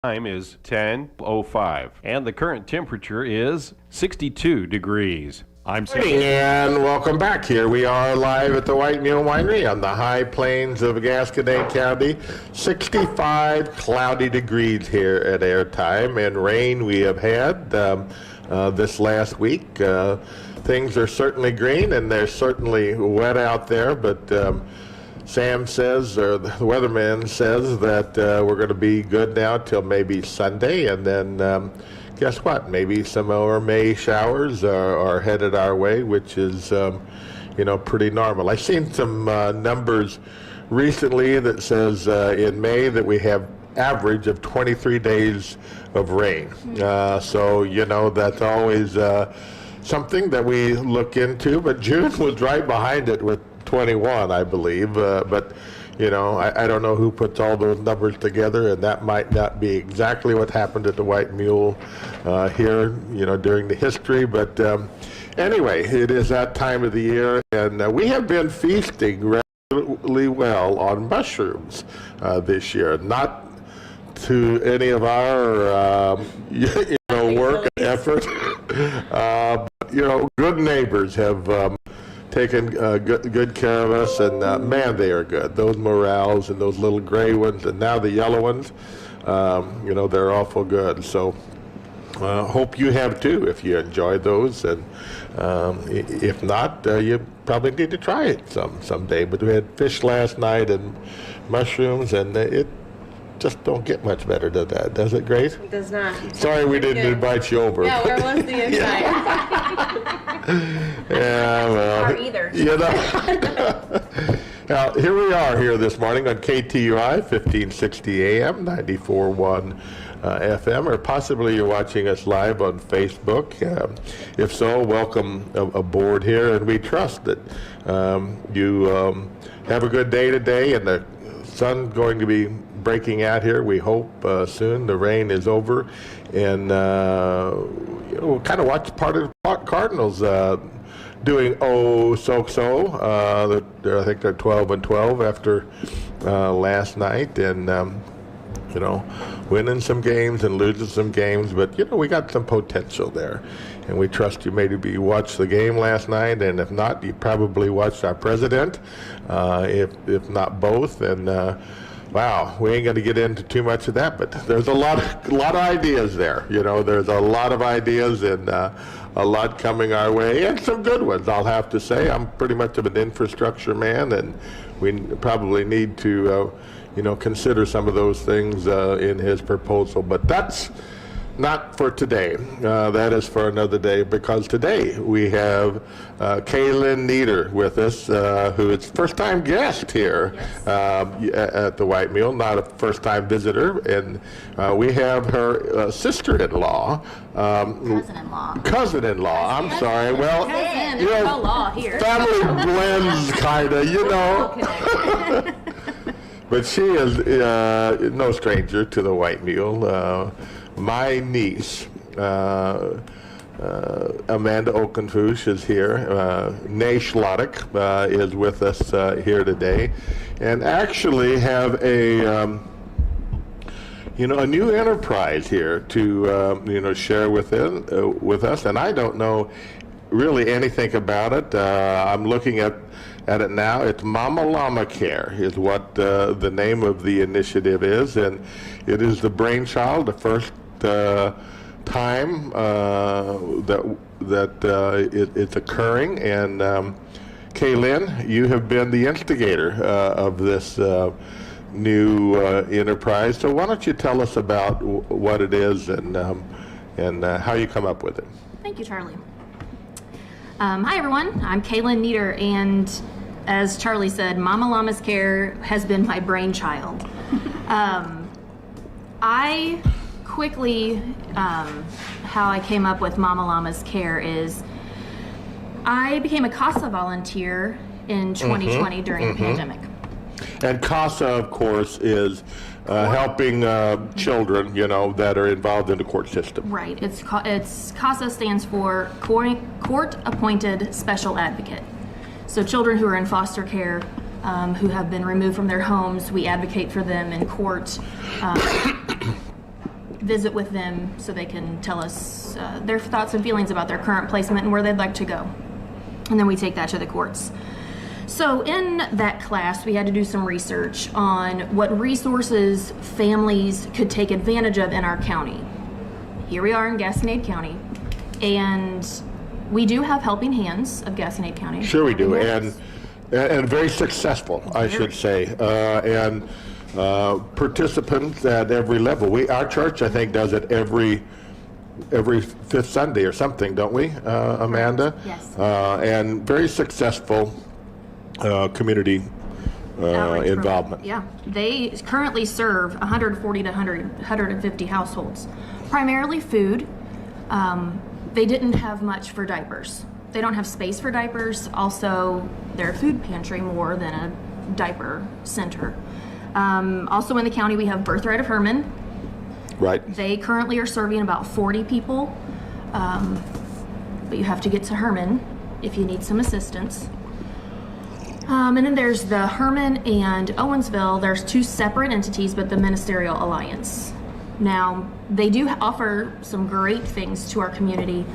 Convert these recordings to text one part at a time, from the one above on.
Time is 10:05 and the current temperature is 62 degrees. I'm Morning and welcome back. Here we are live at the White Mule Winery on the high plains of Gasconade County. 65 cloudy degrees here at airtime, and rain we have had this last week. Things are certainly green and they're certainly wet out there, but Sam says, or the weatherman says, that we're going to be good now till maybe Sunday, and then guess what? Maybe some more May showers are headed our way, which is, pretty normal. I've seen some numbers recently that says in May that we have average of 23 days of rain. So, that's always something that we look into, but June was right behind it with 21, I believe, but I don't know who puts all those numbers together, and that might not be exactly what happened at the White Mule here, during the history, but anyway, it is that time of the year, and we have been feasting relatively well on mushrooms this year, not to any of our work and effort, good neighbors have taken good care of us, and man, they are good. Those morels and those little gray ones, and now the yellow ones, they're awful good. So hope you have too if you enjoy those, and if not, you probably need to try it someday. But we had fish last night and mushrooms, and it just don't get much better than that, does it, Grace? It does not. Sorry we didn't invite you over. Yeah, where was the invite? Yeah, well, Or either. Now, here we are here this morning on KTUI, 1560 AM, 94.1 FM, or possibly you're watching us live on Facebook. If so, welcome aboard here, and we trust that you have a good day today, and the sun's going to be breaking out here, we hope, soon. The rain is over, and we'll kind of watch part of the Cardinals doing so-so. I think they're 12-12 after last night, and winning some games and losing some games, but we got some potential there, and we trust you maybe watched the game last night, and if not, you probably watched our president, if not both, and wow, we ain't going to get into too much of that, but there's a lot of ideas there. There's a lot of ideas, and a lot coming our way, and some good ones, I'll have to say. I'm pretty much of an infrastructure man, and we probably need to, consider some of those things in his proposal. But that's not for today. That is for another day, because today we have Kaylin Nieder with us, who is first-time guest here at the White Mule, not a first-time visitor. And we have her sister-in-law. Cousin-in-law, I'm sorry. Well, law here. family blends, kind of, But she is no stranger to the White Mule. My niece, Amanda Okenfush, is here. Nay Schlottick is with us here today, and actually have a new enterprise here to share with us. And I don't know really anything about it. I'm looking at it now. It's Mama Llama Care is what the name of the initiative is, and it is the brainchild, the first time that it's occurring. And Kaylin, you have been the instigator of this new enterprise. So why don't you tell us about what it is and how you come up with it? Thank you, Charlie. Hi, everyone. I'm Kaylin Nieder, and as Charlie said, Mama Llama's Care has been my brainchild. I quickly, how I came up with Mama Llama's Care is I became a CASA volunteer in 2020 during the pandemic. And CASA, of course, is helping children, that are involved in the court system. Right. It's CASA stands for Court-Appointed Special Advocate. So children who are in foster care, who have been removed from their homes, we advocate for them in court. visit with them so they can tell us their thoughts and feelings about their current placement and where they'd like to go. And then we take that to the courts. So in that class, we had to do some research on what resources families could take advantage of in our county. Here we are in Gasconade County, and we do have helping hands of Gasconade County. Sure we do, Helping Hands. and very successful, I should say, and participants at every level. Our church, I think, does it every fifth Sunday or something, don't we, Amanda? Yes. And very successful community Outreach involvement. program. Yeah, they currently serve 140 to 150 households, primarily food. They didn't have much for diapers. They don't have space for diapers. Also, they're a food pantry more than a diaper center. Also in the county, we have Birthright of Herman. Right. They currently are serving about 40 people, but you have to get to Herman if you need some assistance. And then there's the Herman and Owensville. There's two separate entities, but the Ministerial Alliance. Now, they do offer some great things to our community,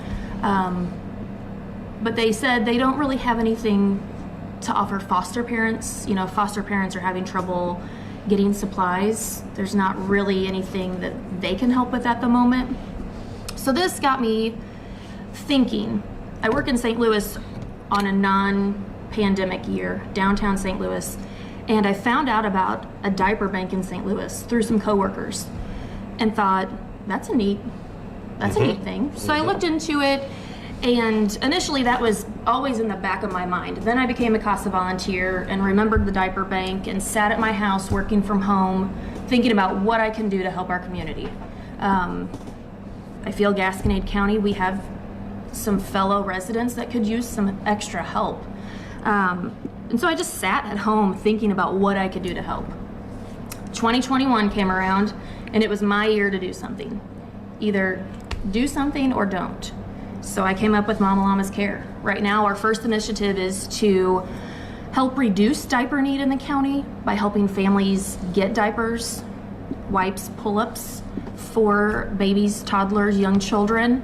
but they said they don't really have anything to offer foster parents. You know, foster parents are having trouble getting supplies. There's not really anything that they can help with at the moment. So this got me thinking. I work in St. Louis on a non-pandemic year, downtown St. Louis, and I found out about a diaper bank in St. Louis through some coworkers and thought, that's a neat thing. So I looked into it, and initially that was always in the back of my mind. Then I became a CASA volunteer and remembered the diaper bank and sat at my house working from home, thinking about what I can do to help our community. I feel Gasconade County, we have some fellow residents that could use some extra help. And so I just sat at home thinking about what I could do to help. 2021 came around, and it was my year to do something. Either do something or don't. So I came up with Mama Llama's Care. Right now, our first initiative is to help reduce diaper need in the county by helping families get diapers, wipes, pull-ups for babies, toddlers, young children.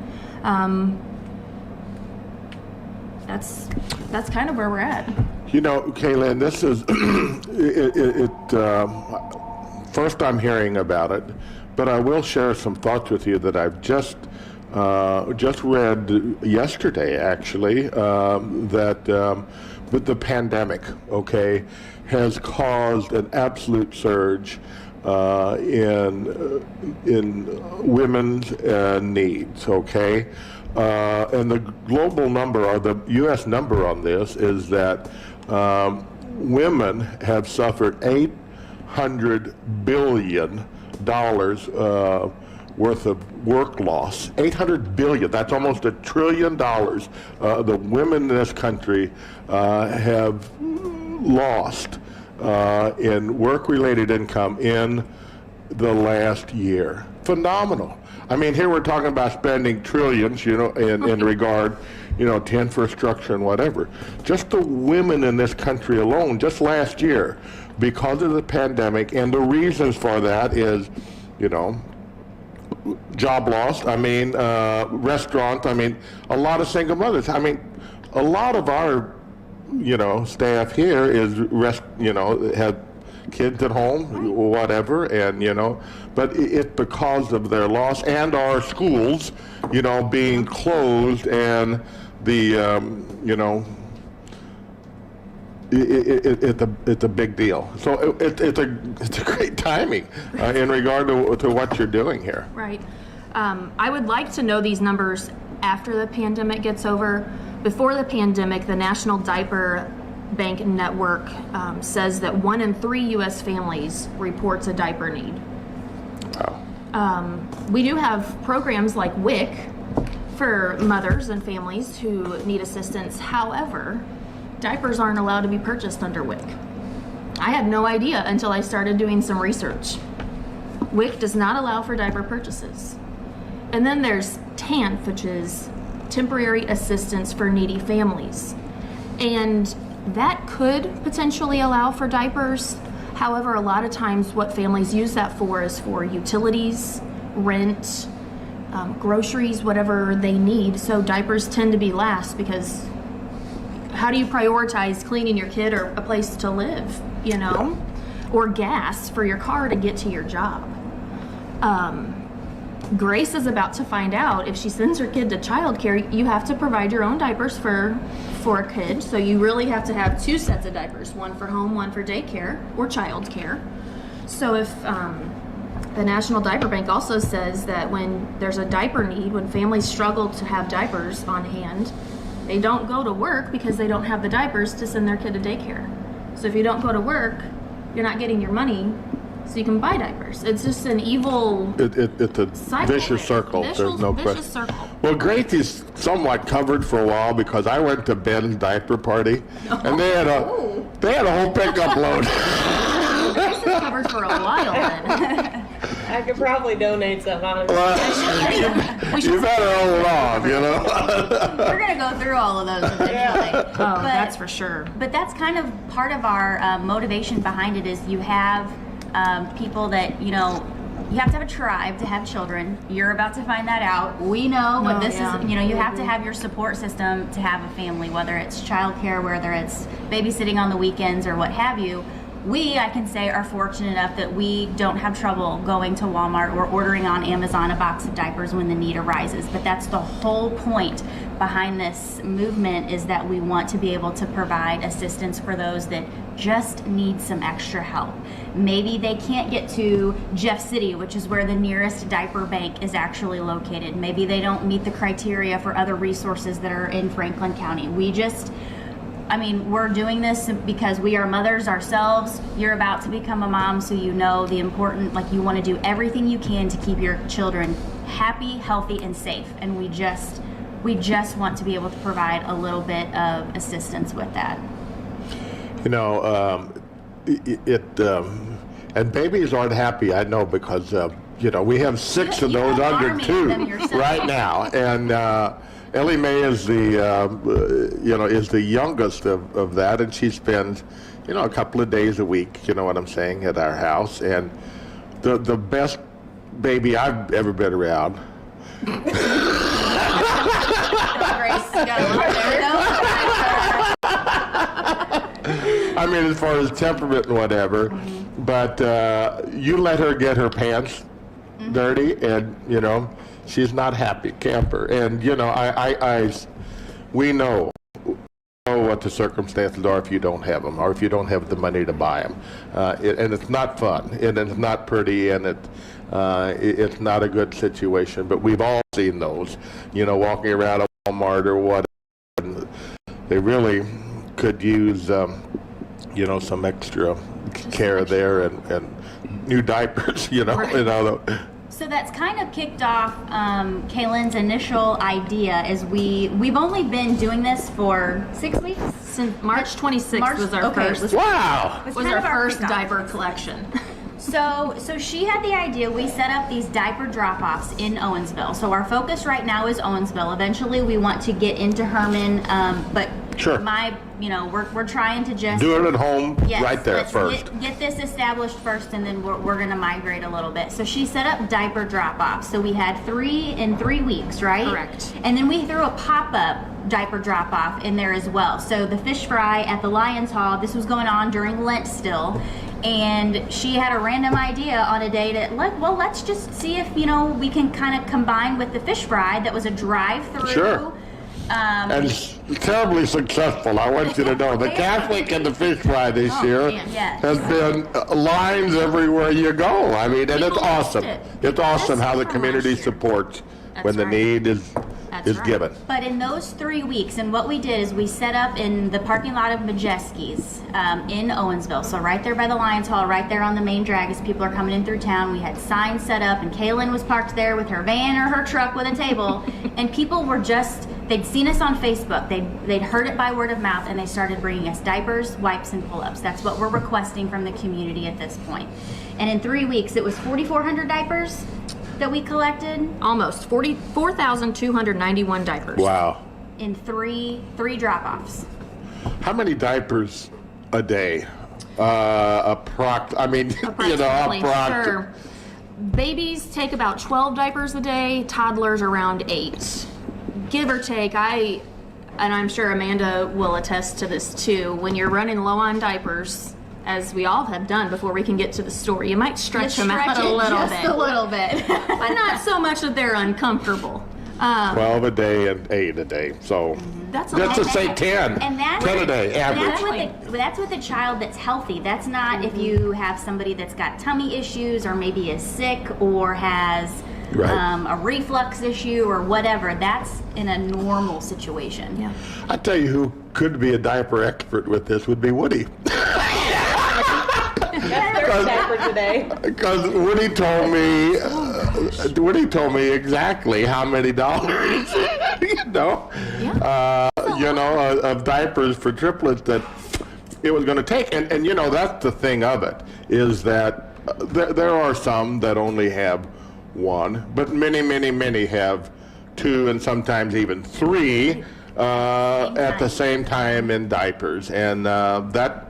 That's kind of where we're at. You know, Kaylin, this is, first I'm hearing about it, but I will share some thoughts with you that I've just read yesterday, actually, that with the pandemic, okay, has caused an absolute surge in women's needs, okay? And the global number, or the U.S. number on this, is that women have suffered $800 billion worth of work loss. $800 billion, that's almost $1 trillion. The women in this country have lost in work-related income in the last year. Phenomenal. I mean, here we're talking about spending trillions, you know, in regard, you know, to infrastructure and whatever. Just the women in this country alone, just last year, because of the pandemic, and the reasons for that is, you know, job loss, I mean, restaurants, I mean, a lot of single mothers. I mean, a lot of our, you know, staff here is, have kids at home, whatever, and, you know, but it's because of their loss, and our schools, you know, being closed, and the, you know, it's a big deal. So it's a great timing in regard to what you're doing here. Right. I would like to know these numbers after the pandemic gets over. Before the pandemic, the National Diaper Bank Network says that 1 in 3 U.S. families reports a diaper need. Wow. We do have programs like WIC for mothers and families who need assistance. However, diapers aren't allowed to be purchased under WIC. I had no idea until I started doing some research. WIC does not allow for diaper purchases. And then there's TANF, which is Temporary Assistance for Needy Families. And that could potentially allow for diapers. However, a lot of times what families use that for is for utilities, rent, groceries, whatever they need. So diapers tend to be last because how do you prioritize cleaning your kid or a place to live, you know, or gas for your car to get to your job? Grace is about to find out if she sends her kid to childcare, you have to provide your own diapers for a kid. So you really have to have 2 sets of diapers, one for home, one for daycare or childcare. So if the National Diaper Bank also says that when there's a diaper need, when families struggle to have diapers on hand, they don't go to work because they don't have the diapers to send their kid to daycare. So if you don't go to work, you're not getting your money, so you can buy diapers. It's just an evil It's a cycle. vicious circle. There's no vicious question. circle. Well, Gracie's somewhat covered for a while because I went to Ben's diaper party, and they had a whole pickup load. Grace is covered for a while then. I could probably donate some on it. You better hold on, you know. We're going to go through all of those eventually. Oh, that's for sure. But that's kind of part of our motivation behind it is you have people that, you know, you have to have a tribe to have children. You're about to find that out. We know what this is, you know, you have to have your support system to have a family, whether it's childcare, whether it's babysitting on the weekends or what have you. We, I can say, are fortunate enough that we don't have trouble going to Walmart or ordering on Amazon a box of diapers when the need arises. But that's the whole point behind this movement, is that we want to be able to provide assistance for those that just need some extra help. Maybe they can't get to Jeff City, which is where the nearest diaper bank is actually located. Maybe they don't meet the criteria for other resources that are in Franklin County. We're doing this because we are mothers ourselves. You're about to become a mom, so you know the important, like, you want to do everything you can to keep your children happy, healthy, and safe. And we just want to be able to provide a little bit of assistance with that. You know, and babies aren't happy, I know, because you know, we have 6 of You those have under army of 2 them yourself. right now, and Ellie Mae is the youngest of that, and she spends, you know, a couple of days a week, you know what I'm saying, at our house, and the best baby I've ever been around. Grace got a lot there, I mean, as far as temperament and whatever, but you let her get her pants dirty, and, you know, she's not happy camper. And, you know, we know what the circumstances are if you don't have them, or if you don't have the money to buy them. And it's not fun, and it's not pretty, and it's not a good situation. But we've all seen those, you know, walking around a Walmart or what. And they really could use, you know, some extra care there, and new diapers, you know. Right. You know. So that's kind of kicked off Kaylin's initial idea. Is we've only been doing this for 6 weeks. Since March 26th was our first. Wow. Was Was kind our of our first kickoff. diaper collection. So she had the idea. We set up these diaper drop-offs in Owensville. So our focus right now is Owensville. Eventually, we want to get into Herman, but Sure. we're trying to just Do it at home, Yes, right there let's first. Get this established first, and then we're going to migrate a little bit. So she set up diaper drop-offs. So we had 3 in 3 weeks, right? Correct. And then we threw a pop-up diaper drop-off in there as well. So the fish fry at the Lions Hall, this was going on during Lent still. And she had a random idea on a day that, let's just see if, you know, we can kind of combine with the fish fry that was a drive-through. Sure. And it's terribly successful. I want you to know the Catholic and the fish fry this year man, yes. has been lines everywhere you go. I mean, and it's People awesome. loved it. It's awesome This how the from community last year. supports That's when the right. need is right. given. But in those 3 weeks, and what we did is we set up in the parking lot of Majeski's in Owensville. So right there by the Lions Hall, right there on the main drag as people are coming in through town. We had signs set up, and Kaylin was parked there with her van or her truck with a table. And people were they'd seen us on Facebook. They'd heard it by word of mouth, and they started bringing us diapers, wipes, and pull-ups. That's what we're requesting from the community at this point. And in 3 weeks, it was 4,400 diapers that we collected Almost 4,291 diapers. Wow. in three drop-offs. How many diapers a day? I mean, you know, Approximately, sure. Babies take about 12 diapers a day, toddlers around 8. Give or take, and I'm sure Amanda will attest to this too, when you're running low on diapers, as we all have done before we can get to the story, you might stretch them out a little bit. Just a little bit. But not so much that they're uncomfortable. 12 a day and 8 a day. So That's a let's lot. just say 10. And that's 10 a day, average. That's with a child that's healthy. That's not if you have somebody that's got tummy issues or maybe is sick or has Right. a reflux issue or whatever. That's in a normal situation. Yeah. I tell you who could be a diaper expert with this would be Woody. That's their diaper today. Because Woody told me exactly how many dollars, of diapers for triplets that it was going to take. And that's the thing of it, is that there are some that only have one, but many have two and sometimes even three at the same time in diapers. And that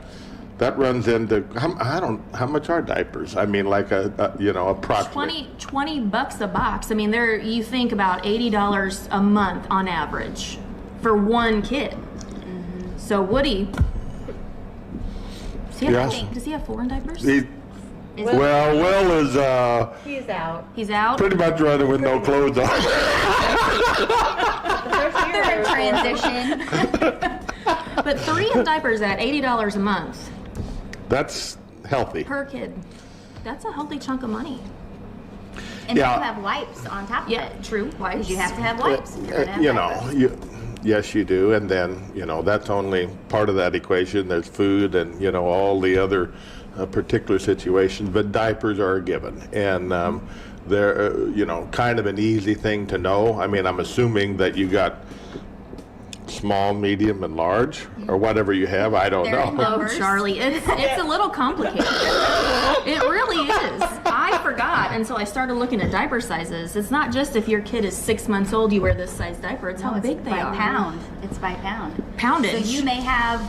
runs into, how much are diapers? I mean, like approximately. $20 a box. I mean, you think about $80 a month on average for one kid. So Woody, does he have 4 diapers? Will is He's out. He's out. pretty much running with no clothes on. They're in transition. But 3 in diapers at $80 a month That's healthy. per kid. That's a healthy chunk of money. And Yeah. then you have wipes on top of Yeah, it. true. Wipes. Because you have to have wipes. if you're gonna have diapers. Yes, you do. And then, that's only part of that equation. There's food and, all the other particular situations. But diapers are a given. And they're, kind of an easy thing to know. I mean, I'm assuming that you got small, medium, and large, or whatever you have. I don't They're in know. Oh, numbers. Charlie, it's a little complicated. It really is. I forgot until I started looking at diaper sizes. It's not just if your kid is 6 months old, you wear this size diaper. It's how No, it's big they by are. pound. It's by pound. Poundage. So you may have,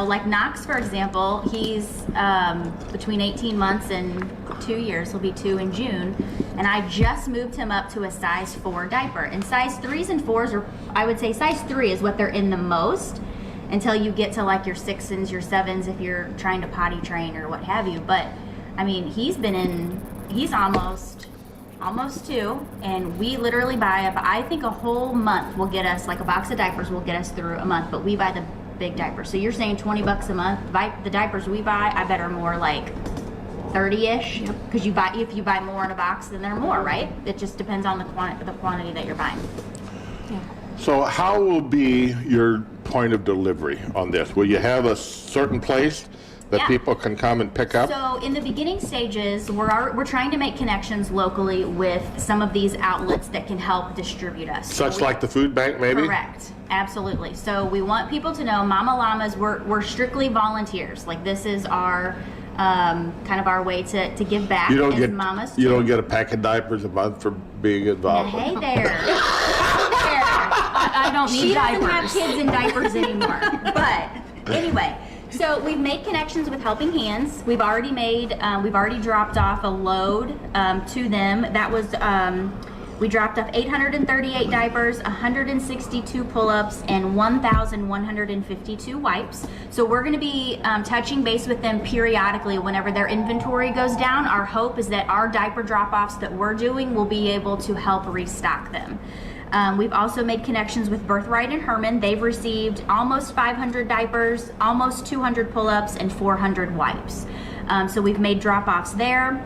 like Knox, for example, he's between 18 months and 2 years. He'll be 2 in June. And I just moved him up to a size 4 diaper. And size 3s and 4s are, I would say size 3 is what they're in the most until you get to like your 6s, your 7s if you're trying to potty train or what have you. But I mean, he's almost 2, and we literally buy I think a whole month will get us, like a box of diapers will get us through a month, but we buy the big diapers. So you're saying $20 a month. The diapers we buy, I bet are more like 30-ish, because if you buy more in a box, then they're more, right? It just depends on the quantity that you're buying. So how will be your point of delivery on this? Will you have a certain place that Yeah. people can come and pick up? So in the beginning stages, we're trying to make connections locally with some of these outlets that can help distribute us. So Such like the food bank, maybe? Correct. Absolutely. So we want people to know Mama Llamas, we're strictly volunteers. Like, this is our kind of our way to give back You don't as get mamas. you don't get a pack of diapers a month for being Now, involved. hey there. Hey there. I don't need She diapers. doesn't have kids in diapers anymore. But anyway, so we've made connections with Helping Hands. We've already dropped off a load to them. That was, we dropped off 838 diapers, 162 pull-ups, and 1,152 wipes. So we're going to be touching base with them periodically whenever their inventory goes down. Our hope is that our diaper drop-offs that we're doing will be able to help restock them. We've also made connections with Birthright and Herman. They've received almost 500 diapers, almost 200 pull-ups, and 400 wipes. So we've made drop-offs there.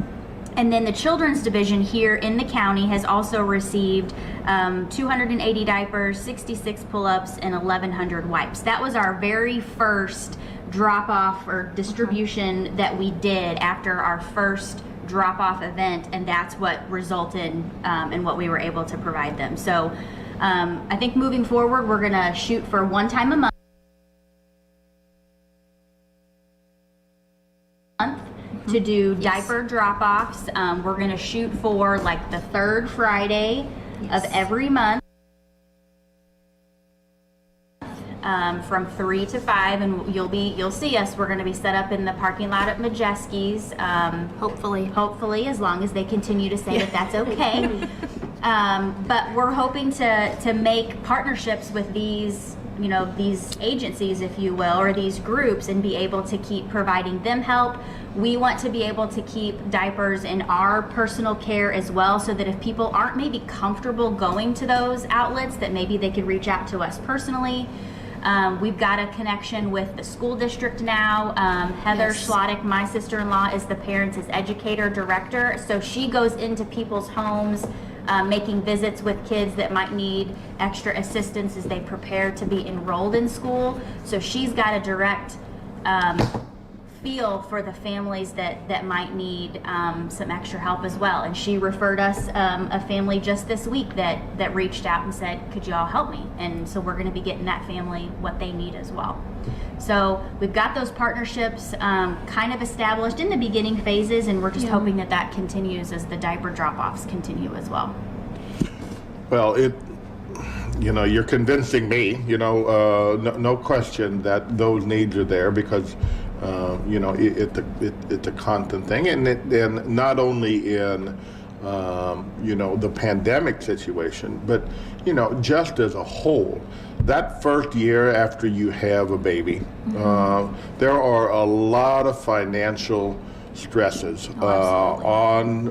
And then the children's division here in the county has also received 280 diapers, 66 pull-ups, and 1,100 wipes. That was our very first drop-off or distribution that we did after our first drop-off event, and that's what resulted in what we were able to provide them. So I think moving forward, we're gonna shoot for one time a month to do diaper drop-offs. We're gonna shoot for like the 3rd Friday of every month. from 3 to 5, and you'll see us. We're going to be set up in the parking lot at Majeski's. Hopefully, as long as they continue to say that that's okay. But we're hoping to make partnerships with these agencies, if you will, or these groups, and be able to keep providing them help. We want to be able to keep diapers in our personal care as well, so that if people aren't maybe comfortable going to those outlets, that maybe they could reach out to us personally. We've got a connection with the school district now. Heather Schlottick, my sister-in-law, is the parents' educator director, so she goes into people's homes, making visits with kids that might need extra assistance as they prepare to be enrolled in school. So she's got a direct feel for the families that might need some extra help as well. And she referred us a family just this week that reached out and said, could you all help me? And so we're going to be getting that family what they need as well. So we've got those partnerships kind of established in the beginning phases, and we're just hoping that continues as the diaper drop-offs continue as well. Well, you're convincing me, no question that those needs are there, because it's a constant thing, and not only in the pandemic situation, but just as a whole. That first year after you have a baby, there are a lot of financial stresses on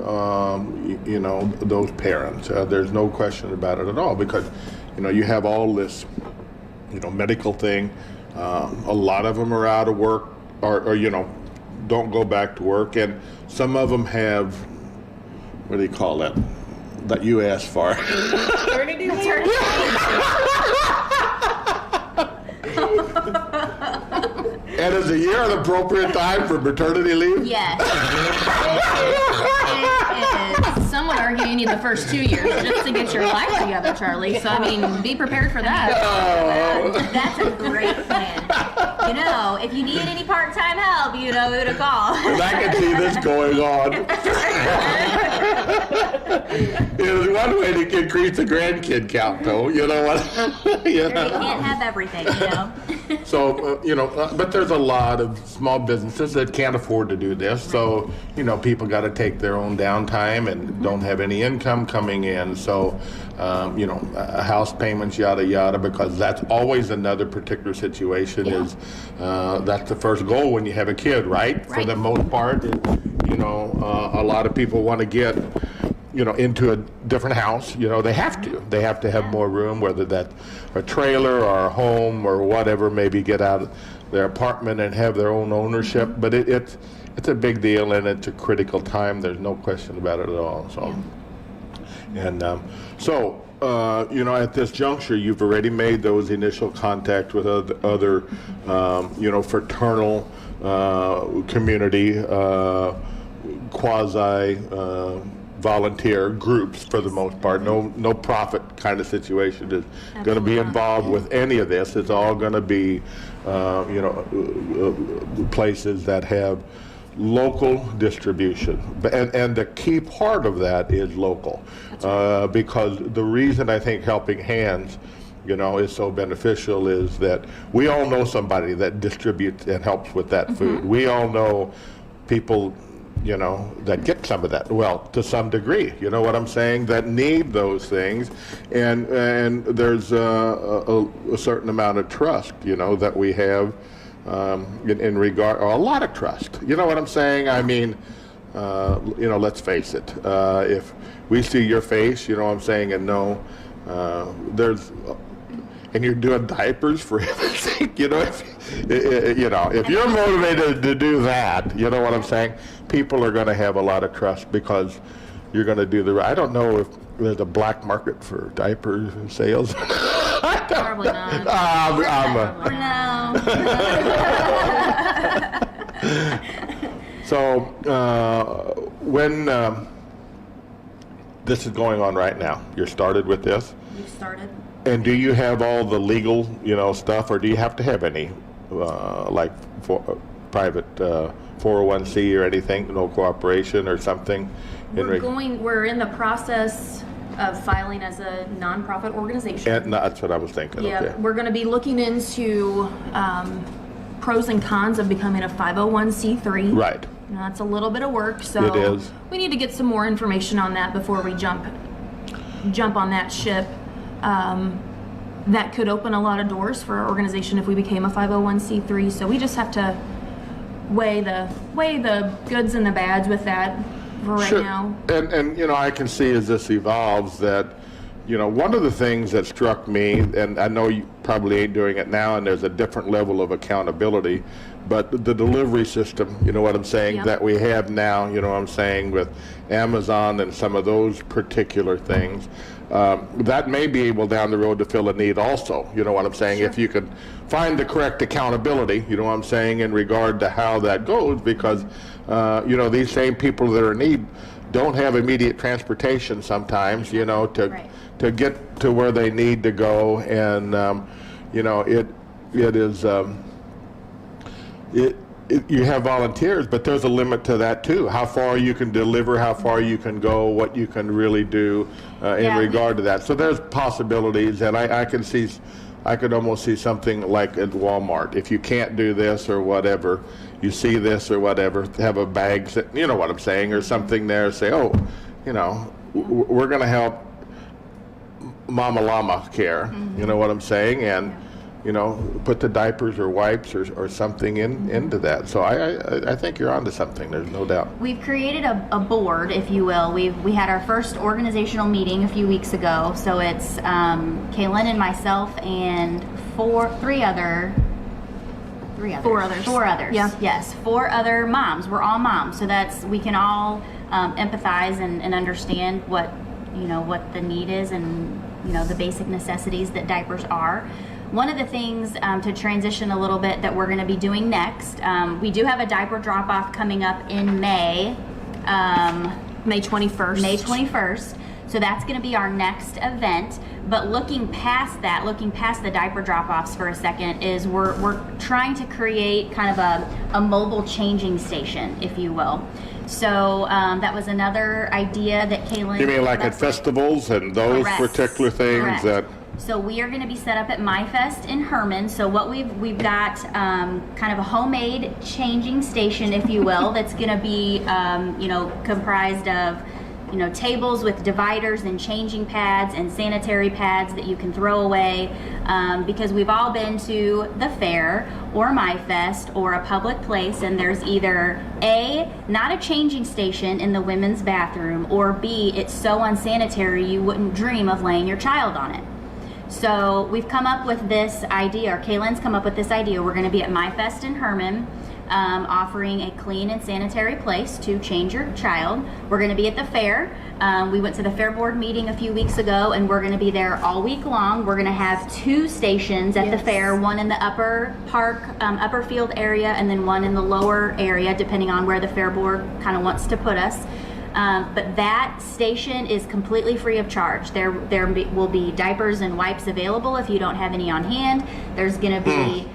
those parents. There's no question about it at all, because you have all this medical thing. A lot of them are out of work, or don't go back to work, and some of them have, what do you call that you asked for? Maternity leave? And is a year an appropriate time for maternity leave? Yes. It is. Some would argue you need the first 2 years just to get your life together, Charlie. So, I mean, be prepared for that. That's a great plan. If you need any part-time help, you know who to call. I can see this going on. There's one way to increase the grandkid count, though. You know what? You can't have everything, So, but there's a lot of small businesses that can't afford to do this. So, people got to take their own downtime and don't have any income coming in. So, house payments, yada, yada, because that's always another particular situation is that's the first goal when you have a kid, right? For the most part, a lot of people want to get into a different house. They have to have more room, whether that's a trailer or a home or whatever, maybe get out of their apartment and have their own ownership. But it's a big deal, and it's a critical time. There's no question about it at all. So, at this juncture, you've already made those initial contacts with other fraternal community, quasi volunteer groups for the most part. No profit kind of situation is going to be involved with any of this. It's all going to be places that have local distribution, and the key part of that is local, because the reason I think Helping Hands is so beneficial is that we all know somebody that distributes and helps with that food. We all know people that get some of that, well, to some degree, what I'm saying, that need those things, and there's a certain amount of trust, that we have in regard, or a lot of trust, what I'm saying. I mean, let's face it, if we see your face, what I'm saying, and and you're doing diapers for heaven's sake, if you're motivated to do that, what I'm saying, people are going to have a lot of trust, because you're going to do I don't know if there's a black market for diaper sales. Probably not. So when this is going on right now, you're started with this? You started. And do you have all the legal, stuff, or do you have to have any, private 401c or anything, no cooperation or something? We're in the process of filing as a nonprofit organization. And that's what I was thinking. Yeah, Okay. we're going to be looking into pros and cons of becoming a 501c3. Right. You know, that's a little bit of work, so It is. we need to get some more information on that before we jump on that ship. That could open a lot of doors for our organization if we became a 501c3. So we just have to weigh the goods and the bads with that for right Sure. now. And you know, I can see as this evolves that, you know, one of the things that struck me, and I know you probably ain't doing it now, and there's a different level of accountability, but the delivery system, you know what I'm saying, Yep. that we have now, you know what I'm saying, with Amazon and some of those particular things, that may be able down the road to fill a need also, you know what I'm saying, if you could find the correct accountability, you know what I'm saying, in regard to how that goes, because, you know, these same people that are in need don't have immediate transportation sometimes, you know, Right. to get to where they need to go, and you know, it is you have volunteers, but there's a limit to that too. How far you can deliver, how far you can go, what you can really do in Yeah. regard to that. So there's possibilities, and I could almost see something like at Walmart. If you can't do this or whatever, you see this or whatever, have a bag, you know what I'm saying, or something there. Say, oh, you know, we're going to help Mama Llama care. You know what I'm saying, and you know, put the diapers or wipes or something into that. So I think you're onto something. There's no doubt. We've created a board, if you will. We had our first organizational meeting a few weeks ago. So it's Kaylin and myself and four others. Yeah. Yes, 4 other moms. We're all moms, so we can all empathize and understand what the need is, and you know, the basic necessities that diapers are. One of the things to transition a little bit that we're going to be doing next, we do have a diaper drop-off coming up in May. May 21st. May 21st. So that's going to be our next event. But looking past the diaper drop-offs for a second, is we're trying to create kind of a mobile changing station, if you will. So that was another idea that Kaylin... You mean like at festivals and those Correct. particular things? Correct. That So we are going to be set up at MyFest in Herman. So what we've got kind of a homemade changing station, if you will, that's going to be comprised of tables with dividers and changing pads and sanitary pads that you can throw away, because we've all been to the fair or MyFest or a public place, and there's either A, not a changing station in the women's bathroom, or B, it's so unsanitary you wouldn't dream of laying your child on it. So we've come up with this idea, or Kaylin's come up with this idea. We're going to be at MyFest in Herman, offering a clean and sanitary place to change your child. We're going to be at the fair. We went to the fair board meeting a few weeks ago, and we're going to be there all week long. We're going to have 2 stations at the fair, one in the upper park, upper field area, and then one in the lower area, depending on where the fair board kind of wants to put us. But that station is completely free of charge. There will be diapers and wipes available if you don't have any on hand. There's going to be,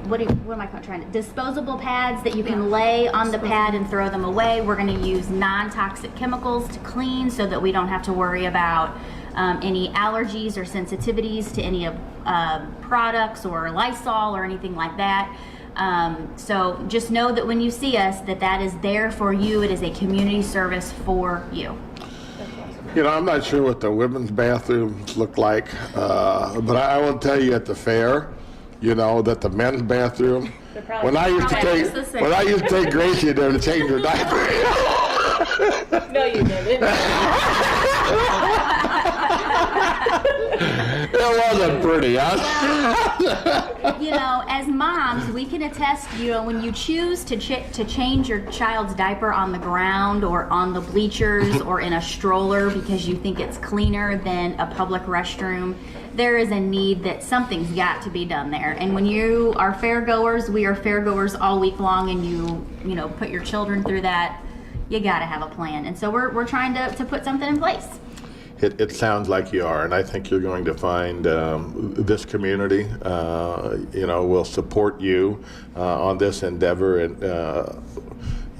what am I trying to? Disposable pads that you can lay on the pad and throw them away. We're going to use non-toxic chemicals to clean, so that we don't have to worry about any allergies or sensitivities to any of products or Lysol or anything like that. So just know that when you see us, that is there for you. It is a community service for you. You know, I'm not sure what the women's bathrooms look like, but I will tell you at the fair, you know, that the men's bathroom, when I used to take Gracie there to change her diaper. No, you didn't. It wasn't pretty, huh? You know, as moms, we can attest, when you choose to change your child's diaper on the ground or on the bleachers or in a stroller because you think it's cleaner than a public restroom, there is a need that something's got to be done there. And when you are fairgoers, we are fairgoers all week long, and you put your children through that, you got to have a plan. And so we're trying to put something in place. It sounds like you are, and I think you're going to find this community, will support you on this endeavor, and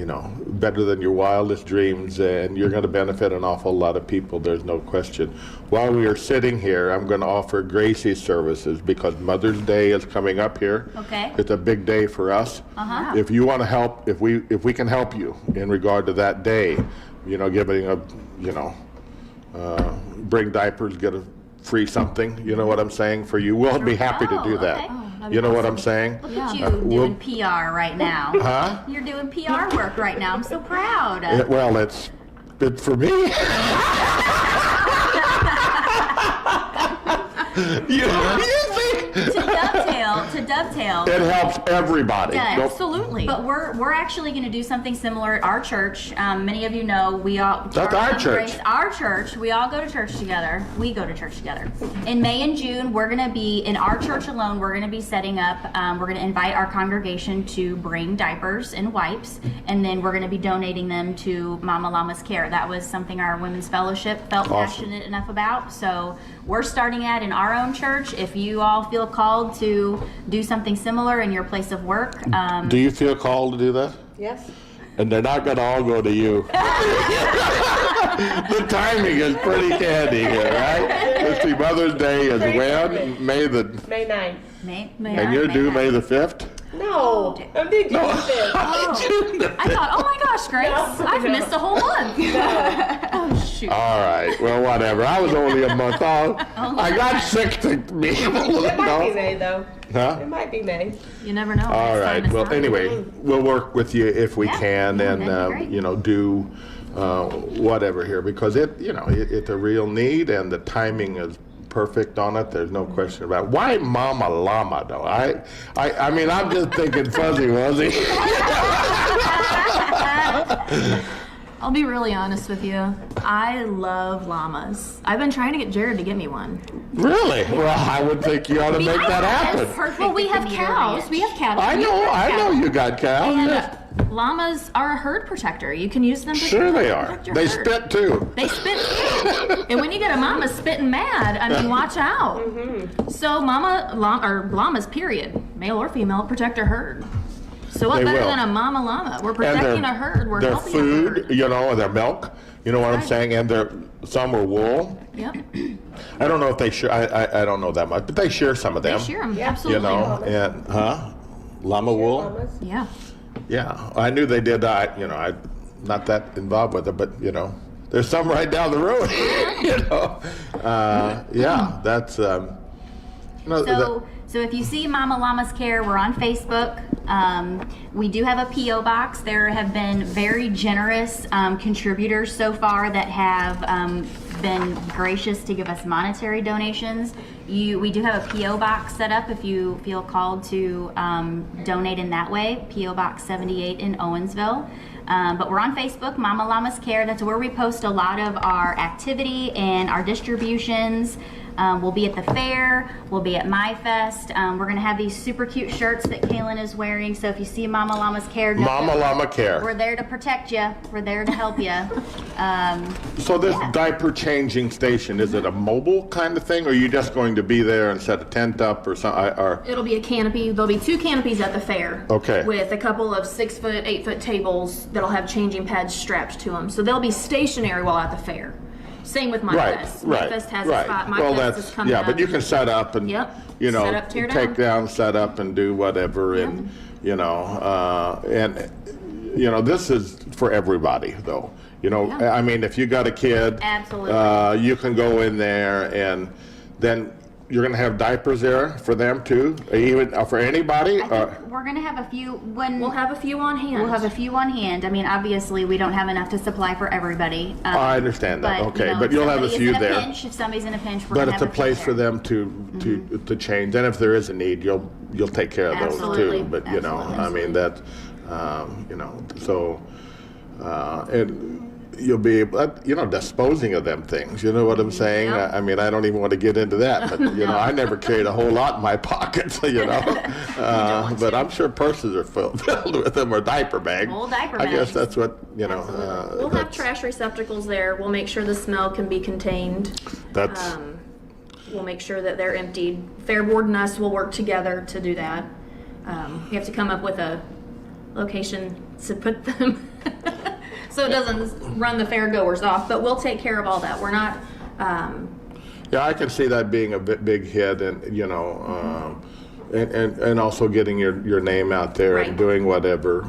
better than your wildest dreams, and you're going to benefit an awful lot of people. There's no question. While we are sitting here, I'm going to offer Gracie services because Mother's Day is coming up here. Okay. It's a big day for us. If you want to help, if we can help you in regard to that day, giving bring diapers, get a free something. You know what I'm saying? For you, we'll be happy to do that. Okay. You know what I'm saying? Look at you doing PR right now. Huh? You're doing PR work right now. I'm so proud. Well, it's for me. you think? To dovetail. It helps everybody. Yes. Don't- Absolutely. But we're actually going to do something similar at our church. Many of you know we all. That's our church. Our church. We all go to church together. We go to church together. In May and June, we're going to be in our church alone. We're going to be setting up. We're going to invite our congregation to bring diapers and wipes, and then we're going to be donating them to Mama Llama's Care. That was something our women's fellowship felt Awesome. passionate enough about. So we're starting at in our own church. If you all feel called to do something similar in your place of work, Do you feel called to do that? Yes. And they're not going to all go to you. The timing is pretty handy here, right? Let's see, Mother's Day is when? May 9th. May, And you're due May the 5th? No. I'm doing June 5th. I thought, oh my gosh, Grace, I've missed a whole month. Oh shoot. All right, well, whatever. I was only a month off. I got sick to be able to It might be know. May, though. Huh? It might be May. You never know. All It's time right. to Well, start. anyway, we'll work with you if we Yeah, can, yeah, and that'd be great. do whatever here because it's a real need, and the timing is perfect on it. There's no question about it. Why Mama Llama though? I mean, I'm just thinking fuzzy wuzzy. I'll be really honest with you. I love llamas. I've been trying to get Jared to get me one. Really? Well, I would think you ought to make that happen. Perfect. Well, we have cows. We have cattle. I We know have cattle. you got cows. And llamas are a herd protector. You can use them to Sure they are. protect your They herd. spit too. They spit too. And when you get a mama spitting mad, I mean, watch out. So llamas, period, male or female, protect a herd. So what They better will. than a mama llama? We're And protecting a herd. We're their helping food, a herd. and their milk. You know what I'm Right. saying? And some are wool. Yep. I don't know if they share. I don't know that much, but they share some of them. They shear them. Yeah. Absolutely. And llama wool. Llamas. Yeah. Yeah, I knew they did that. I'm not that involved with it, but there's some right down the road. Yeah, that's. So if you see Mama Llama's Care, we're on Facebook. We do have a P.O. box. There have been very generous contributors so far that have been gracious to give us monetary donations. We do have a P.O. box set up if you feel called to donate in that way. P.O. Box 78 in Owensville. But we're on Facebook, Mama Llama's Care. That's where we post a lot of our activity and our distributions. We'll be at the fair. We'll be at MyFest. We're going to have these super cute shirts that Kaylin is wearing. So if you see Mama Llama's Care, know Mama that Llama Care. we're there to protect you. We're there to help you. So this diaper changing station, is it a mobile kind of thing, or are you just going to be there and set a tent up or something? It'll be a canopy. There'll be 2 canopies at the fair. Okay. With a couple of 6-foot, 8-foot tables that'll have changing pads strapped to them. So they'll be stationary while at the fair. Same with MyFest. MyFest has a spot. Well, MyFest is coming up. but you can set up and Yep. Set up, tear take down, set up, and do whatever, and this is for everybody, though. Yeah. I mean, if you got a kid, Absolutely. you can go in there, and then you're going to have diapers there for them too, even for anybody. I think we're going to have a few when We'll have a few on hand. We'll have a few on hand. I mean, obviously, we don't have enough to supply for everybody. I understand that. Okay, if but you'll have a somebody is few in a there. Pinch, if somebody's in a pinch, we're But gonna it's a have few place for there. them to change, and if there is a need, you'll take care of those Absolutely. too. But Absolutely. I mean that, so, and you'll be able, disposing of them things. You know what I'm saying? Yep. I mean, I don't even want to get into that, but I never carried a whole lot in my pockets. But I'm sure purses are filled with them, or diaper bags. Full diaper I guess bags. that's what We'll have that's- trash receptacles there. We'll make sure the smell can be contained. That's We'll make sure that they're emptied. Fair Board and us will work together to do that. We have to come up with a location to put them. So it doesn't run the fairgoers off, but we'll take care of all that. We're not, Yeah, I can see that being a big hit, and and also getting your name out there Right. and doing whatever,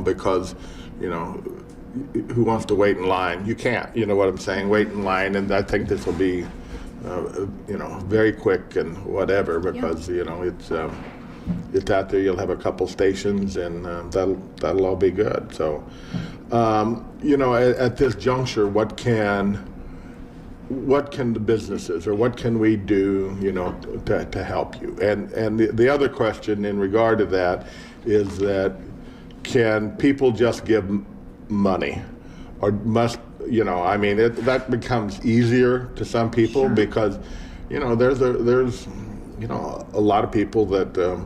because who wants to wait in line? You can't. You know what I'm saying? Wait in line, and I think this will be very quick and whatever, because it's out there. You'll have a couple stations, and that'll all be good. So at this juncture, what can the businesses, or what can we do, to help you? And the other question in regard to that is that, can people just give money, or must, that becomes easier to some people, because, there's a lot of people that,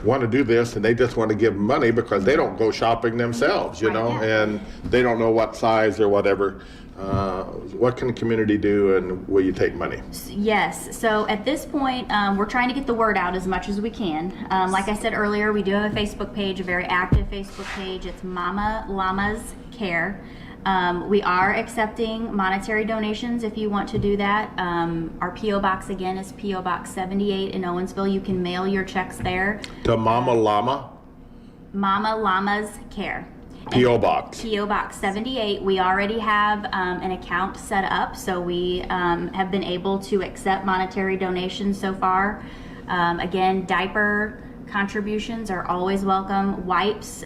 want to do this, and they just want to give money because they don't go shopping themselves, and they don't know what size or whatever. What can the community do, and will you take money? Yes. So at this point, we're trying to get the word out as much as we can. Like I said earlier, we do have a Facebook page, a very active Facebook page. It's Mama Llamas Care. We are accepting monetary donations if you want to do that. Our P.O. Box, again, is P.O. Box 78 in Owensville. You can mail your checks there. To Mama Llama? Mama Llamas Care. P.O. Box. P.O. Box 78. We already have an account set up, so we have been able to accept monetary donations so far. Again, diaper contributions are always welcome. Wipes,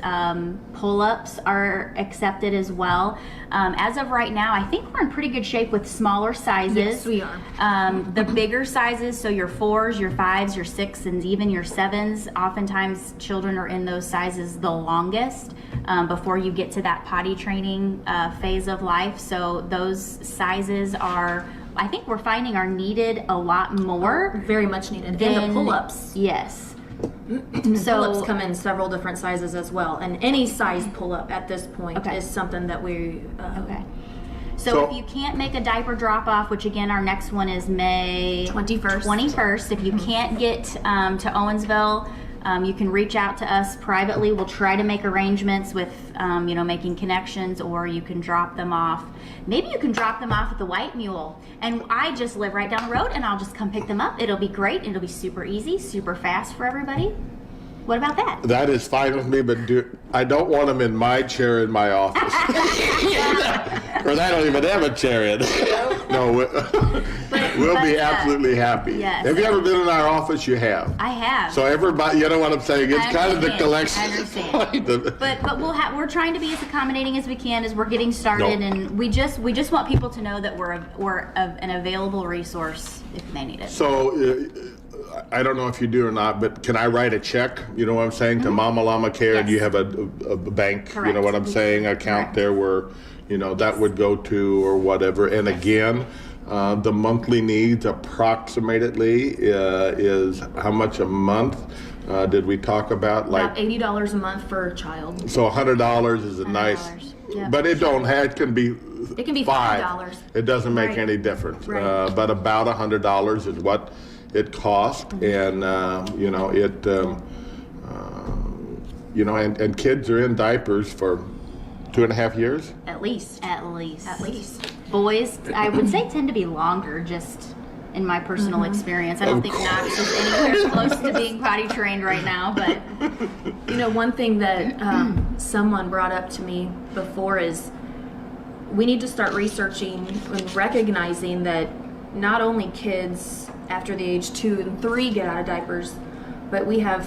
pull-ups are accepted as well. As of right now, I think we're in pretty good shape with smaller sizes. Yes, we are. The bigger sizes, so your 4s, your 5s, your 6s, and even your 7s, oftentimes children are in those sizes the longest before you get to that potty training phase of life. So those sizes are, I think we're finding, are needed a lot more. Very much needed. than And the pull-ups. Yes. Pull-ups come in several different sizes as well, and any size pull-up at this point Okay. is something that we. Okay. So So- if you can't make a diaper drop-off, which again, our next one is May 21st. 21st. If you can't get to Owensville, you can reach out to us privately. We'll try to make arrangements with, making connections, or you can drop them off. Maybe you can drop them off at the White Mule, and I just live right down the road, and I'll just come pick them up. It'll be great. It'll be super easy, super fast for everybody. What about that? That is fine with me, but I don't want them in my chair in my office. Because I don't even have a chair in. No, we'll be absolutely happy. Yes. Have you ever been in our office? You have. I have. So everybody, you know what I'm saying? It's I kind of the understand. collection. I understand. But we're trying to be as accommodating as we can as we're getting started, and we just want people to know that we're an available resource if they need it. So I don't know if you do or not, but can I write a check? You know what I'm saying, to Mama Llama Care, and Yes. you have a bank. You know Correct. what I'm saying? Account Correct. there where that would go to, or whatever. And again, the monthly needs approximately is how much a month? Did we talk about, About $80 a month for a child. So $100 is a nice, Yep. but it can be. It can be five. $5. It doesn't make Right. any difference. Right. But about $100 is what it costs, and and kids are in diapers for 2.5 years. At least. At least. Boys, I would say, tend to be longer, just in my personal experience. I don't think Knox is anywhere close to being potty trained right now, but One thing that someone brought up to me before is we need to start researching and recognizing that not only kids after the age 2 and 3 get out of diapers, but we have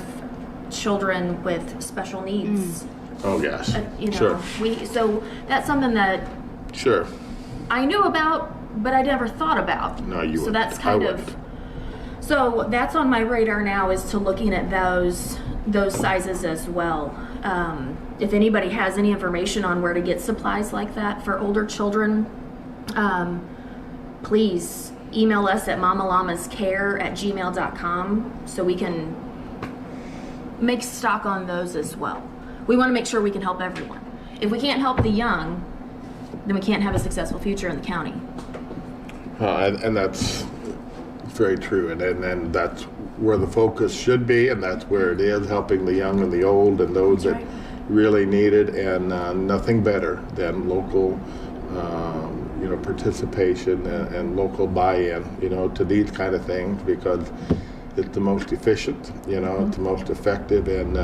children with special needs. Oh yes, So that's something that sure. I knew about, but I never thought about. No, you So wouldn't. that's I kind wouldn't. of. So that's on my radar now, is to looking at those sizes as well. If anybody has any information on where to get supplies like that for older children, please email us at mamalamascare@gmail.com so we can make stock on those as well. We want to make sure we can help everyone. If we can't help the young, then we can't have a successful future in the county. And that's very true, and that's where the focus should be, and that's where it is, helping the young and the old and those That's that really needed, and nothing better than local participation and local buy-in, to these kind of things, because it's the most efficient, it's the most effective, and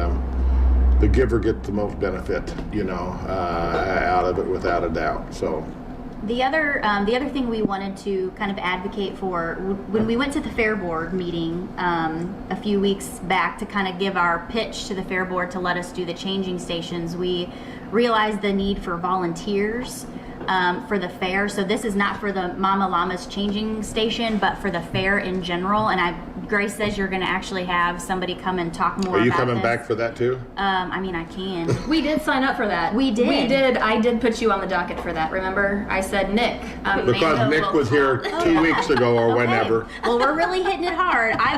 the giver gets the most benefit, out of it without a doubt. So. The other thing we wanted to kind of advocate for, when we went to the Fair Board meeting a few weeks back to kind of give our pitch to the Fair Board to let us do the changing stations, we realized the need for volunteers for the fair. So this is not for the Mama Llama's changing station, but for the fair in general. And Grace says you're going to actually have somebody come and talk more about this. Are you coming back for that too? I mean, I can. We did sign up for that. We did. I did put you on the docket for that. Remember, I said Nick. Because Nick was here 2 weeks ago or whenever. Well, we're really hitting it hard. I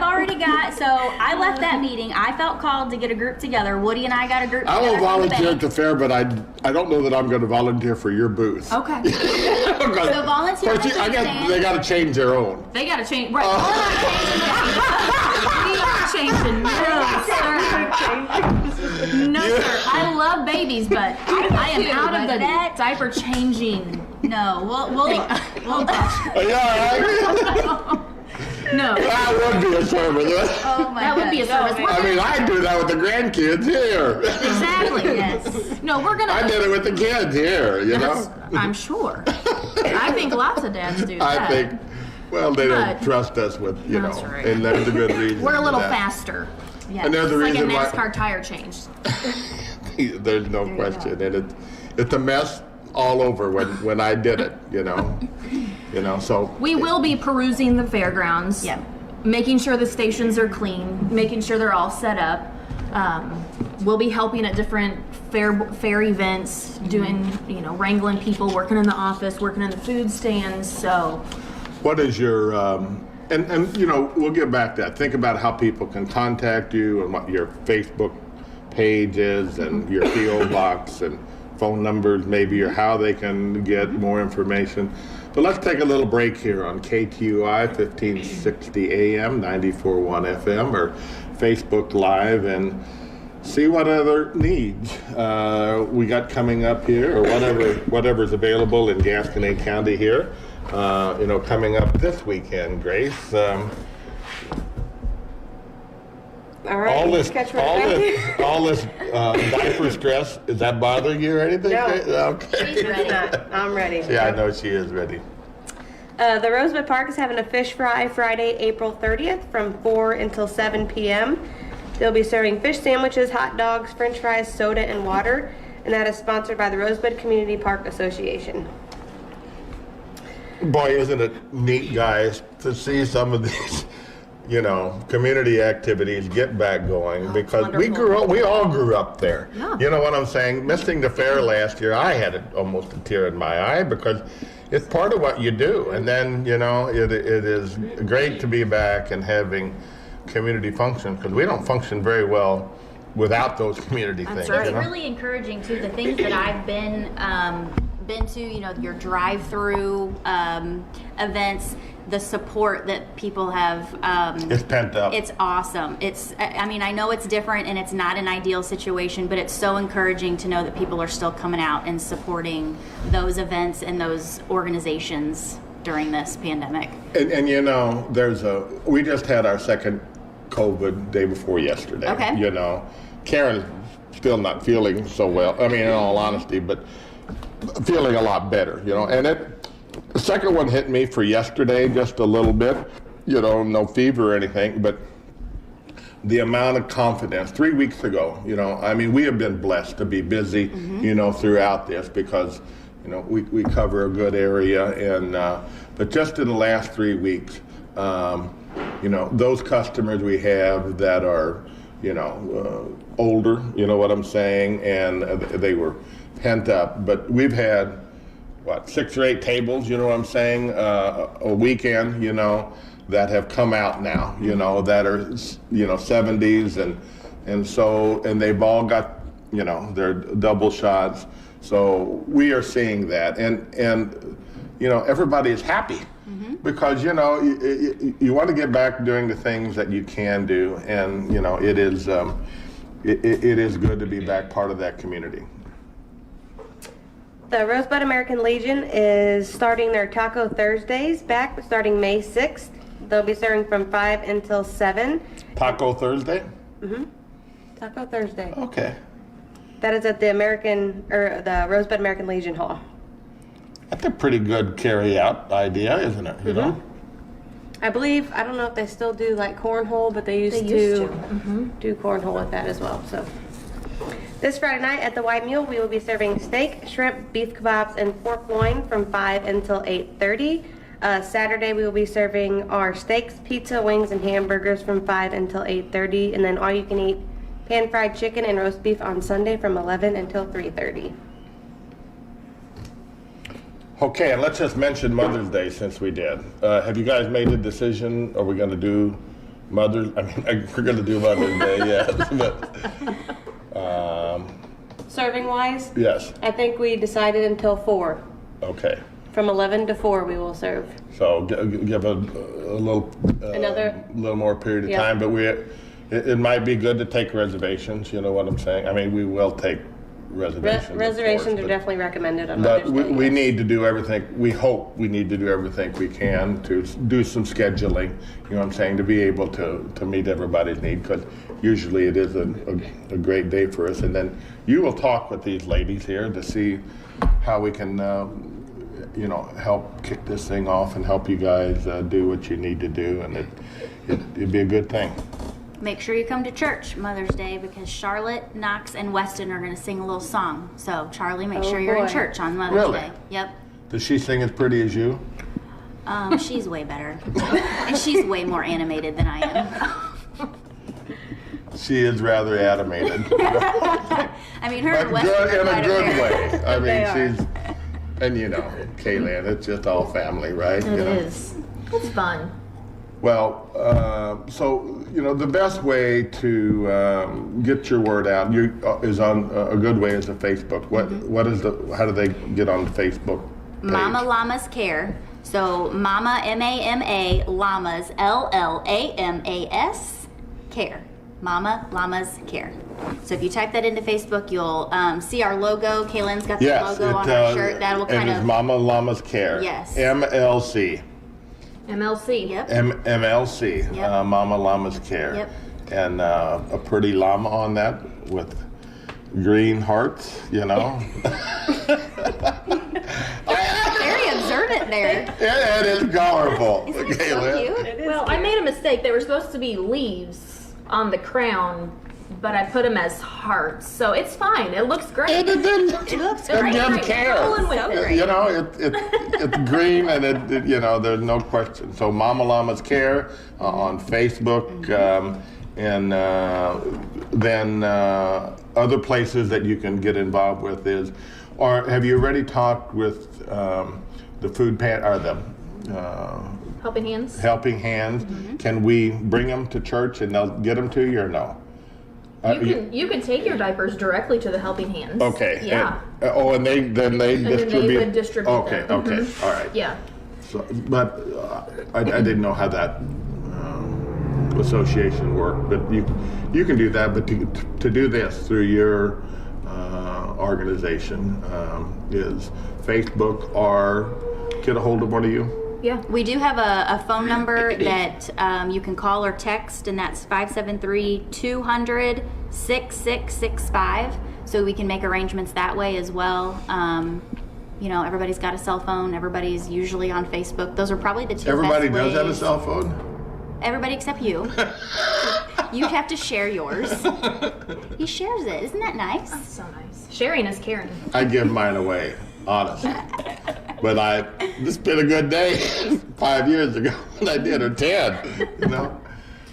left that meeting. I felt called to get a group together. Woody and I got a group I together. will volunteer at the fair, but I don't know that I'm going to volunteer for your booth. Okay. So volunteer. I guess they got to change their own. They got to change. Right. We are changing. No, sir. I love babies, but I am out of the diaper changing. No, we'll Are you all right? No. That would be a service. Oh my That would be a gosh. service. I mean, I do that with the grandkids here. Exactly. Yes. No, we're gonna. I did it with the kids here, I'm sure. I think lots of dads do I that. think, well, they don't But- trust us with, That's right. and there's a good reason. We're a for little that. faster. Yes. And there's a It's like a reason NASCAR tire change. There's no question, and it's a mess all over when I did it, So We will be perusing the fairgrounds. Yeah. Making sure the stations are clean, making sure they're all set up. We'll be helping at different fair events, doing, wrangling people, working in the office, working in the food stands. So, what is your and we'll get back to that. Think about how people can contact you and what your Facebook page is and your PO box and phone numbers maybe, or how they can get more information. But let's take a little break here on KTUI 1560 AM, 94.1 FM, or Facebook Live, and see what other needs we got coming up here, or whatever's available in Gasconade County here. Coming up this weekend, Grace. All right. All this diaper stress, is that bothering you or anything? No. Okay. She's ready. I'm ready. Yeah, I know she is ready. The Rosebud Park is having a fish fry Friday, April 30th from 4 until 7 p.m. They'll be serving fish sandwiches, hot dogs, french fries, soda, and water. And that is sponsored by the Rosebud Community Park Association. Boy, isn't it neat, guys, to see some of these, community activities get back going, because we all grew up there. Yeah. You know what I'm saying? Missing the fair last year, I had almost a tear in my eye, because it's part of what you do. And then, it is great to be back and having community function, because we don't function very well without those community things. right. It's really encouraging too. The things that I've been to, your drive-through events, the support that people have. It's pent up. It's awesome. I know it's different and it's not an ideal situation, but it's so encouraging to know that people are still coming out and supporting those events and those organizations during this pandemic. And we just had our second COVID day before yesterday. Okay. Karen's still not feeling so well. I mean, in all honesty, but feeling a lot better, and the second one hit me for yesterday just a little bit, no fever or anything, but the amount of confidence 3 weeks ago, we have been blessed to be busy, throughout this, because, we cover a good area, and, but just in the last 3 weeks, those customers we have that are, older, you know what I'm saying, and they were pent up, but we've had 6 or 8 tables, you know what I'm saying, a weekend, that have come out now, that are, 70s, and they've all got, their double shots. So we are seeing that, and everybody is happy, because you want to get back doing the things that you can do, and it is it is good to be back part of that community. The Rosebud American Legion is starting their Taco Thursdays back starting May 6th. They'll be serving from 5 until 7. Taco Thursday? Taco Thursday. Okay. That is at the the Rosebud American Legion Hall. That's a pretty good carry-out idea, isn't it? You know? I believe, I don't know if they still do like cornhole, but they used to do cornhole with that as well. So this Friday night at the White Mule, we will be serving steak, shrimp, beef kebabs, and pork loin from 5 until 8:30. Saturday, we will be serving our steaks, pizza, wings, and hamburgers from 5 until 8:30. And then all you can eat pan-fried chicken and roast beef on Sunday from 11 until 3:30. Okay, and let's just mention Mother's Day since we did. Have you guys made a decision? Are we going to do we're going to do Mother's Day, yes. But, Serving wise, yes, I think we decided until 4. okay. From 11 to 4 we will serve. So give a little little more period of Yeah. time, but it might be good to take reservations. You know what I'm saying? I mean, we will take reservations. Reservations are definitely recommended on But Mother's Day. we need to do everything. We hope we need to do everything we can to do some scheduling. You know what I'm saying? To be able to meet everybody's need, because usually it is a great day for us. And then you will talk with these ladies here to see how we can. Help kick this thing off and help you guys do what you need to do, and it'd be a good thing. Make sure you come to church Mother's Day because Charlotte, Knox, and Weston are going to sing a little song. So Charlie, make sure you're in boy. church on Mother's Really? Day. Yep. Does she sing as pretty as you? She's way better. And she's way more animated than I am. She is rather animated, I mean, her and but Weston good, are in a quite good pair. way. I They are. mean, and Kaylin, it's just all family, right? It is. It's fun. Well, so the best way to get your word out is on a good way is a Facebook. How do they get on the Facebook page? Mama Llamas Care. So Mama MAMA Llamas LLAMAS Care. Mama Llamas Care. So if you type that into Facebook, you'll see our logo. Kaylin's got the logo on our shirt. That will kind and it's of. Mama Llamas Care. Yes. MLC. MLC. Yep. MLC. Yep. Mama Llamas Care. Yep. And a pretty llama on that with green hearts. Very observant there. It is colorful. Isn't it so Kaylin. cute? Well, I made a mistake. They were supposed to be leaves on the crown, but I put them as hearts. So it's fine. It looks great. It looks It great. just cares. Rolling with So it. great. It's green and there's no question. So Mama Llamas Care on Facebook, and then other places that you can get involved with is, or have you already talked with the food or the Helping Hands. Helping Hands? Can we bring them to church and they'll get them to you or no? You can take your diapers directly to the Helping Hands. Okay. Yeah. And then they distribute. Then they would distribute Okay. them. Okay. All right. Yeah. So, but I didn't know how that association worked. But you can do that. But to do this through your organization is Facebook, or get a hold of one of you. Yeah. We do have a phone number that you can call or text, and that's 573-200-6665. So we can make arrangements that way as well. Everybody's got a cell phone. Everybody's usually on Facebook. Those are probably the two Everybody best does have a ways. cell phone. Everybody except you. You have to share yours. He shares it. Isn't that nice? So nice. Sharing is caring. I give mine away, honestly. But this has been a good day 5 years ago when I did, or 10,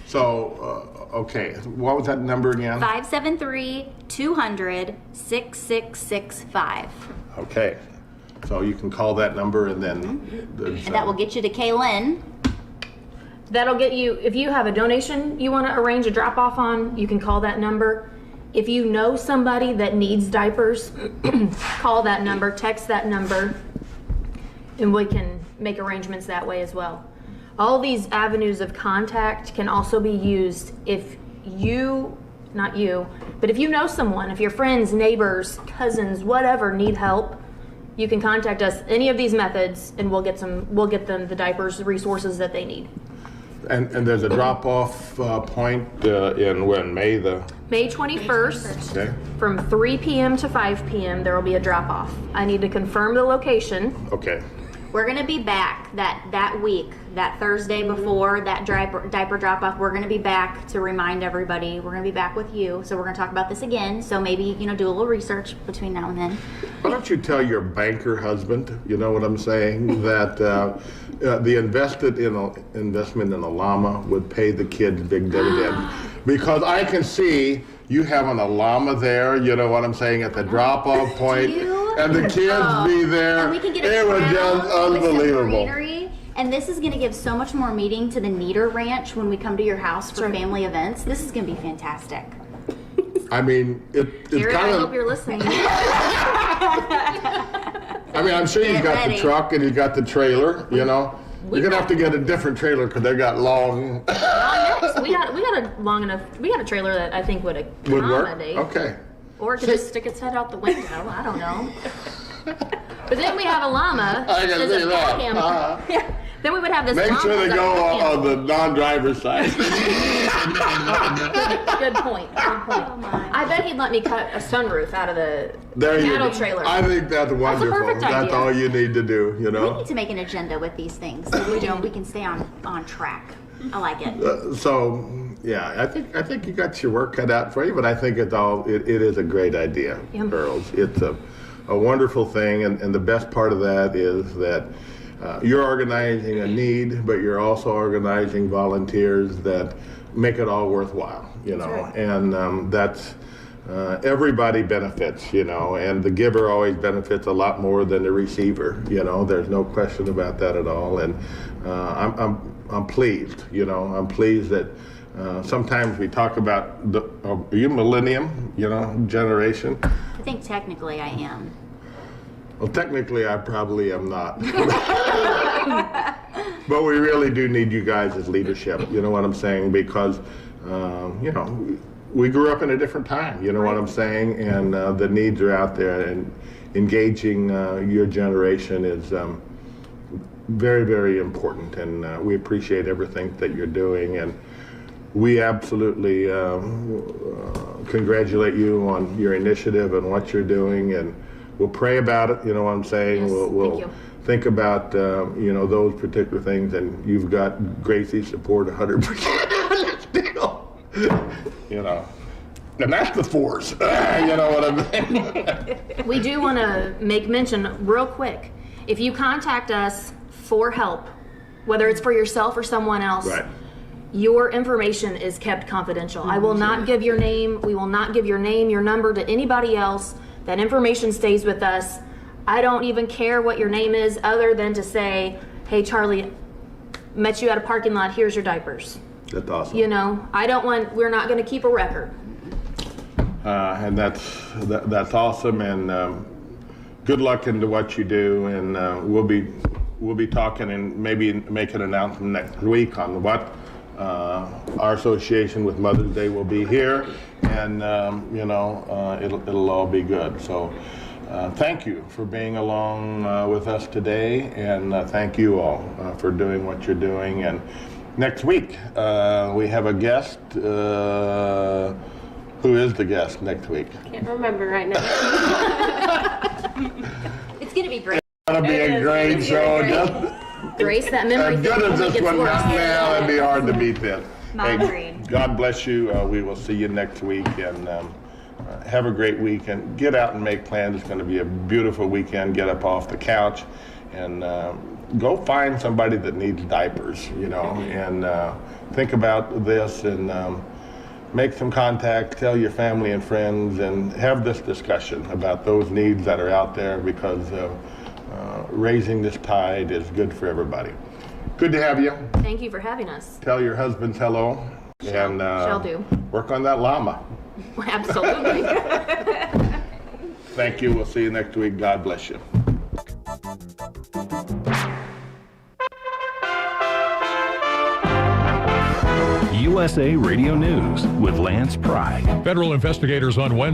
So, okay, what was that number again? 573-200-6665. Okay, so you can call that number and then... And that will get you to Kaylin. That'll get you, if you have a donation you want to arrange a drop off on, you can call that number. If you know somebody that needs diapers, call that number, text that number, and we can make arrangements that way as well. All these avenues of contact can also be used if you not you, but if you know someone, if your friends, neighbors, cousins, whatever need help, you can contact us any of these methods, and we'll get them the diapers, the resources that they need. And there's a drop-off point in when, May 21st, okay? from 3 p.m. to 5 p.m. there will be a drop-off. I need to confirm the location. Okay. We're going to be back that week, that Thursday before that diaper drop-off. We're going to be back to remind everybody. We're going to be back with you. So we're going to talk about this again. So maybe, do a little research between now and then. Why don't you tell your banker husband, you know what I'm saying, that the investment in a llama would pay the kids big dividends. Because I can see you having a llama there, you know what I'm saying, at the drop-off point, and the kids be there. And we can get it was just unbelievable. greenery. And this is going to give so much more meaning to the Neater Ranch when we come to your house for family events. This is going to be fantastic. I mean, it's Jared, kind I of. hope you're listening. I mean, I'm sure you've got ready. the truck and you've got the trailer, you know. You're gonna have to get a different trailer because they got long. we got a trailer that I think would Would work. accommodate. Okay. Or it could just stick its head out the window. I don't know. But then we have a llama. I can as see a that. camper. Uh-huh. Then we would have this Make llama sure they as a go camper. on the non-driver's side. Good point. I bet he'd let me cut a sunroof out of the There you cattle go. trailer. I think that's wonderful. perfect That's idea. all you need to do, you We know. need to make an agenda with these things so we can stay on track. I like it. So, yeah, I think you got your work cut out for you, but I think it is a great idea, Yep. girls. It's a wonderful thing, and the best part of that is that you're organizing a need, but you're also organizing volunteers that make it all worthwhile, you know, and that's everybody benefits, you know, and the giver always benefits a lot more than the receiver, you know. There's no question about that at all, and I'm pleased, you know. I'm pleased that sometimes we talk about the are you millennium, you know, generation. I think technically I am. Well, technically, I probably am not. But we really do need you guys as leadership, you know what I'm saying? Because, you know, we grew up in a different time, you know what I'm saying? And the needs are out there, and engaging your generation is very, very important. And we appreciate everything that you're doing. And we absolutely congratulate you on your initiative and what you're doing. And we'll pray about it, you know what I'm saying? Yes, we'll thank you. think about, you know, those particular things, and you've got Gracie's support 100% still, you know. And that's the force, you know what I mean? We do want to make mention real quick. If you contact us for help, whether it's for yourself or someone else, Right. your information is kept confidential. I will not give your name. We will not give your name, your number to anybody else. That information stays with us. I don't even care what your name is other than to say, hey, Charlie, met you at a parking lot, here's your diapers. That's awesome. You know, we're not going to keep a record. And that's awesome, and good luck into what you do, and we'll be talking and maybe make an announcement next week on what our association with Mother's Day will be here, and you know, it'll all be good. So thank you for being along with us today, and thank you all for doing what you're doing. And next week we have a guest. Who is the guest next week? Can't remember right now. It's going to be great. It's gonna be a great show. Just Grace, that memory as thing good as only this gets one worse. is now, it'd be hard to beat this. Agreed. God bless you. We will see you next week, and have a great weekend. Get out and make plans. It's going to be a beautiful weekend. Get up off the couch and go find somebody that needs diapers, you know, and think about this, and make some contact, tell your family and friends, and have this discussion about those needs that are out there, because raising this tide is good for everybody. Good to have you. Thank you for having us. Tell your husbands hello, and Shall do. work on that llama. Absolutely. Thank you. We'll see you next week. God bless you. You USA Radio News with Lance Pry. Federal investigators on Wednesday